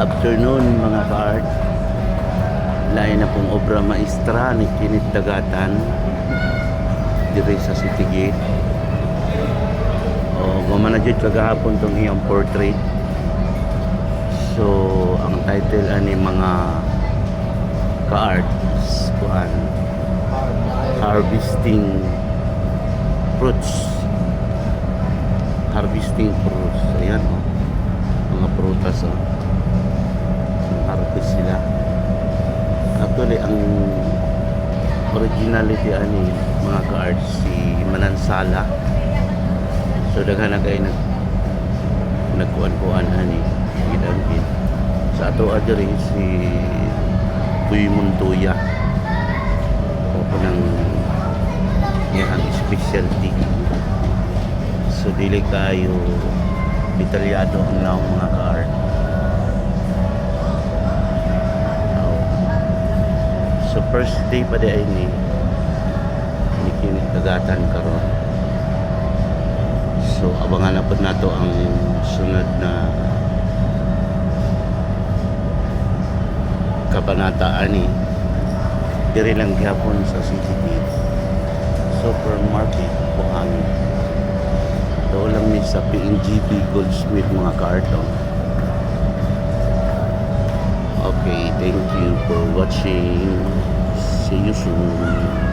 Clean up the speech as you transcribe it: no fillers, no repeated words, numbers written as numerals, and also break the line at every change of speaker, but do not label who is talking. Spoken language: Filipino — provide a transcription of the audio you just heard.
Afternoon mga ka-art. Lain na pong obra maestra ni Kinit Dagatan dire sa City Gate. O mamanajud kagahapon tong iyang portrait. So ang title ani mga ka-art kuan harvesting fruits. Harvesting fruits. Ayan o. Mga prutas o. Harvest sila. Actually ang originality ani mga ka-art si Manansala. So daghan na kayo nagkuan-kuan ani gidangkit. Sa ato adiri si Puy Montoya. O ng iyang specialty. So dili kayo detalyado ang naong mga ka-art. So first day pa di ay ni Kinit Dagatan karon. So abangan na po nato ang sunod na kabanata ani diri lang gyapon sa CCTV supermarket Buhangin. Doon lang ni sa PNGP Goldsmith mga ka-art. Okay, thank you for watching. See you soon.